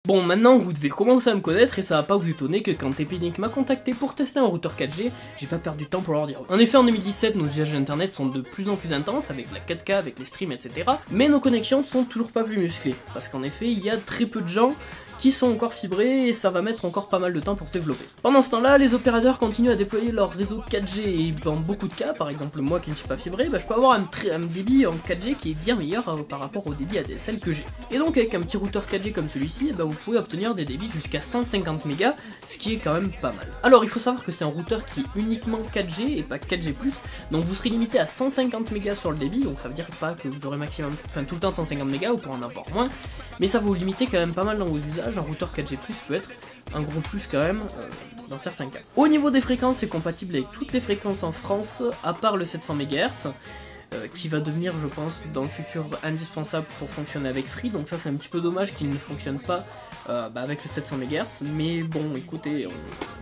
Bon, maintenant vous devez commencer à me connaître et ça va pas vous étonner que quand TP-Link m'a contacté pour tester un routeur 4G, j'ai pas perdu de temps pour leur dire. En effet, en 2017, nos usages d'internet sont de plus en plus intenses, avec la 4K, avec les streams, etc. Mais nos connexions sont toujours pas plus musclées, parce qu'en effet, il y a très peu de gens qui sont encore fibrés et ça va mettre encore pas mal de temps pour se développer. Pendant ce temps-là, les opérateurs continuent à déployer leur réseau 4G et dans beaucoup de cas, par exemple moi qui ne suis pas fibré, je peux avoir un débit en 4G qui est bien meilleur par rapport au débit ADSL que j'ai. Et donc avec un petit routeur 4G comme celui-ci, vous pouvez obtenir des débits jusqu'à 150 mégas, ce qui est quand même pas mal. Alors il faut savoir que c'est un routeur qui est uniquement 4G et pas 4G+, donc vous serez limité à 150 mégas sur le débit, donc ça veut dire pas que vous aurez maximum, tout le temps 150 mégas, vous pourrez en avoir moins, mais ça va vous limiter quand même pas mal dans vos usages. Un routeur 4G+, peut être un gros plus quand même, dans certains cas. Au niveau des fréquences, c'est compatible avec toutes les fréquences en France, à part le 700 MHz, qui va devenir, je pense, dans le futur indispensable pour fonctionner avec Free, donc ça c'est un petit peu dommage qu'il ne fonctionne pas avec le 700 MHz, mais bon, écoutez,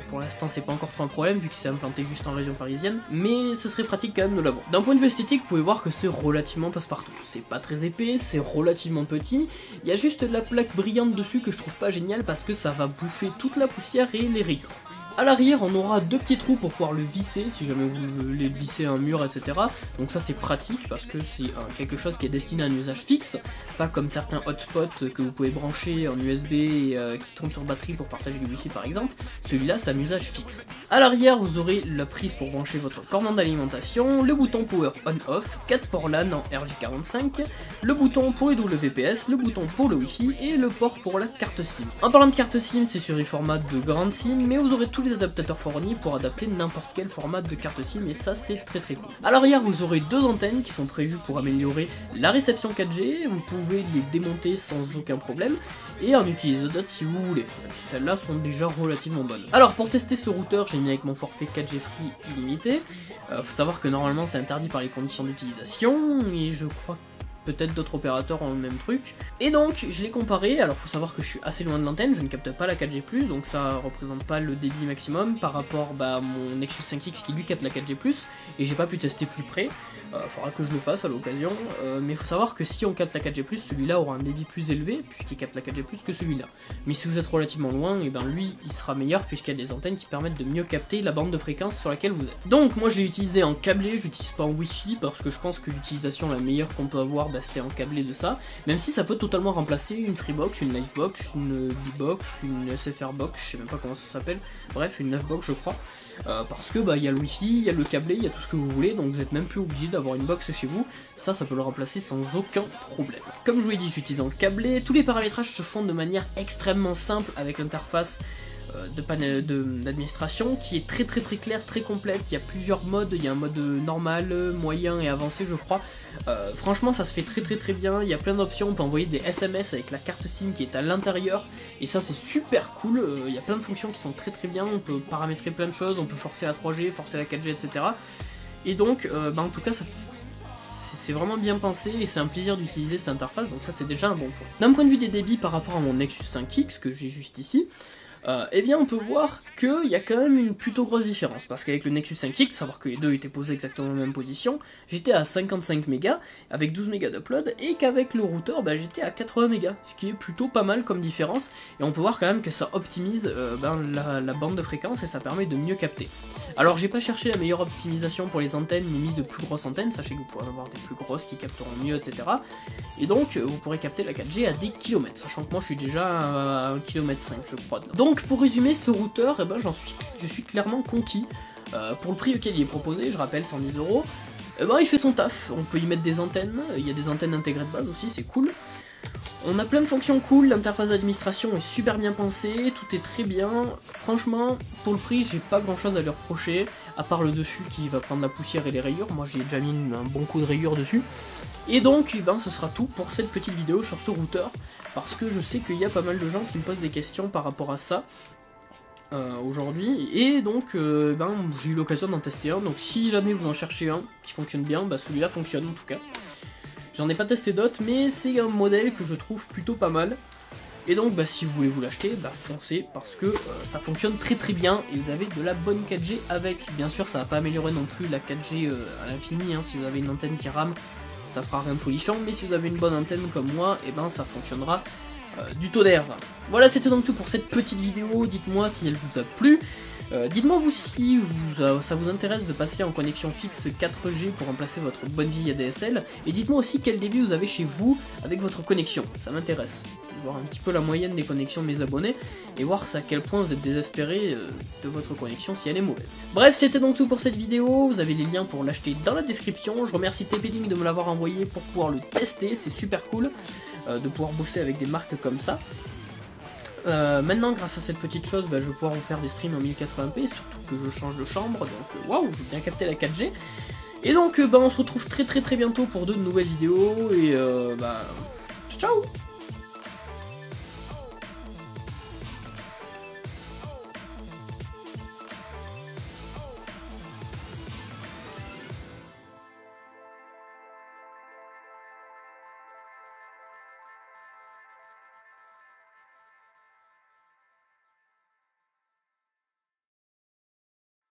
pour l'instant c'est pas encore trop un problème, vu qu'il s'est implanté juste en région parisienne, mais ce serait pratique quand même de l'avoir. D'un point de vue esthétique, vous pouvez voir que c'est relativement passe-partout. C'est pas très épais, c'est relativement petit, il y a juste de la plaque brillante dessus que je trouve pas génial parce que ça va bouffer toute la poussière et les rayures. A l'arrière, on aura deux petits trous pour pouvoir le visser, si jamais vous voulez visser un mur, etc. Donc ça c'est pratique, parce que c'est quelque chose qui est destiné à un usage fixe, pas comme certains hotspots que vous pouvez brancher en USB et qui tournent sur batterie pour partager du wifi par exemple. Celui-là c'est un usage fixe. A l'arrière, vous aurez la prise pour brancher votre cordon d'alimentation, le bouton Power On-Off, 4 ports LAN en RJ45, le bouton pour les WPS, le bouton pour le wifi et le port pour la carte SIM. En parlant de carte SIM, c'est sur les formats de grande SIM, mais vous aurez tous les adaptateurs fournis pour adapter n'importe quel format de carte SIM et ça c'est très cool. A l'arrière, vous aurez deux antennes qui sont prévues pour améliorer la réception 4G, vous pouvez les démonter sans aucun problème et en utiliser d'autres si vous voulez, même si celles-là sont déjà relativement bonnes. Alors pour tester ce routeur, j'ai mis avec mon forfait 4G Free illimité. Faut savoir que normalement c'est interdit par les conditions d'utilisation et je crois peut-être d'autres opérateurs ont le même truc. Et donc, je l'ai comparé, alors faut savoir que je suis assez loin de l'antenne, je ne capte pas la 4G+, donc ça représente pas le débit maximum par rapport à mon Nexus 5X qui lui capte la 4G+, et j'ai pas pu tester plus près. Faudra que je le fasse à l'occasion, mais il faut savoir que si on capte la 4G+, celui-là aura un débit plus élevé, puisqu'il capte la 4G+, que celui-là. Mais si vous êtes relativement loin, et lui, il sera meilleur, puisqu'il y a des antennes qui permettent de mieux capter la bande de fréquence sur laquelle vous êtes. Donc moi je l'ai utilisé en câblé, j'utilise pas en Wi-Fi, parce que je pense que l'utilisation la meilleure qu'on peut avoir, c'est en câblé de ça, même si ça peut totalement remplacer une Freebox, une Livebox, une B-Box, une SFR Box, je sais même pas comment ça s'appelle, bref, une 9box je crois, parce que il y a le Wi-Fi, il y a le câblé, il y a tout ce que vous voulez, donc vous êtes même plus obligé d'avoir une box chez vous, ça peut le remplacer sans aucun problème. Comme je vous l'ai dit, j'utilise en câblé, tous les paramétrages se font de manière extrêmement simple avec l'interface d'administration qui est très claire, très complète. Il y a plusieurs modes, il y a un mode normal, moyen et avancé je crois. Franchement ça se fait très bien, il y a plein d'options, on peut envoyer des SMS avec la carte SIM qui est à l'intérieur et ça c'est super cool, il y a plein de fonctions qui sont très bien, on peut paramétrer plein de choses, on peut forcer la 3G, forcer la 4G, etc. Et donc en tout cas c'est vraiment bien pensé et c'est un plaisir d'utiliser cette interface, donc ça c'est déjà un bon point. D'un point de vue des débits par rapport à mon Nexus 5X que j'ai juste ici, eh bien on peut voir qu'il y a quand même une plutôt grosse différence, parce qu'avec le Nexus 5X, savoir que les deux étaient posés exactement dans la même position, j'étais à 55 mégas avec 12 mégas d'upload, et qu'avec le routeur j'étais à 80 mégas, ce qui est plutôt pas mal comme différence, et on peut voir quand même que ça optimise la bande de fréquence et ça permet de mieux capter. Alors j'ai pas cherché la meilleure optimisation pour les antennes, ni mis de plus grosses antennes, sachez que vous pourrez en avoir des plus grosses qui capteront mieux, etc. Et donc vous pourrez capter la 4G à des kilomètres, sachant que moi je suis déjà à 1,5 km je crois. Donc pour résumer, ce routeur, je suis clairement conquis. Pour le prix auquel il est proposé, je rappelle 110 €, il fait son taf, on peut y mettre des antennes, il y a des antennes intégrées de base aussi, c'est cool. On a plein de fonctions cool, l'interface d'administration est super bien pensée, tout est très bien. Franchement, pour le prix, j'ai pas grand chose à lui reprocher, à part le dessus qui va prendre la poussière et les rayures. Moi j'ai déjà mis un bon coup de rayures dessus. Et donc, ce sera tout pour cette petite vidéo sur ce routeur, parce que je sais qu'il y a pas mal de gens qui me posent des questions par rapport à ça aujourd'hui, et donc j'ai eu l'occasion d'en tester un, donc si jamais vous en cherchez un qui fonctionne bien, celui-là fonctionne en tout cas. J'en ai pas testé d'autres, mais c'est un modèle que je trouve plutôt pas mal. Et donc si vous voulez vous l'acheter, foncez, parce que ça fonctionne très bien et vous avez de la bonne 4G avec. Bien sûr ça va pas améliorer non plus la 4G à l'infini, si vous avez une antenne qui rame, ça fera rien de folichon, mais si vous avez une bonne antenne comme moi, ça fonctionnera du tonnerre. Voilà, c'était donc tout pour cette petite vidéo. Dites-moi si elle vous a plu. Dites-moi vous si ça vous intéresse de passer en connexion fixe 4G pour remplacer votre bonne vieille ADSL. Et dites-moi aussi quel débit vous avez chez vous avec votre connexion. Ça m'intéresse. Voir un petit peu la moyenne des connexions de mes abonnés et voir à quel point vous êtes désespéré de votre connexion si elle est mauvaise. Bref, c'était donc tout pour cette vidéo, vous avez les liens pour l'acheter dans la description, je remercie TP-Link de me l'avoir envoyé pour pouvoir le tester, c'est super cool de pouvoir bosser avec des marques comme ça. Maintenant, grâce à cette petite chose, je vais pouvoir vous faire des streams en 1080p, surtout que je change de chambre, donc waouh, j'ai bien capté la 4G. Et donc, on se retrouve très bientôt pour de nouvelles vidéos, et ciao.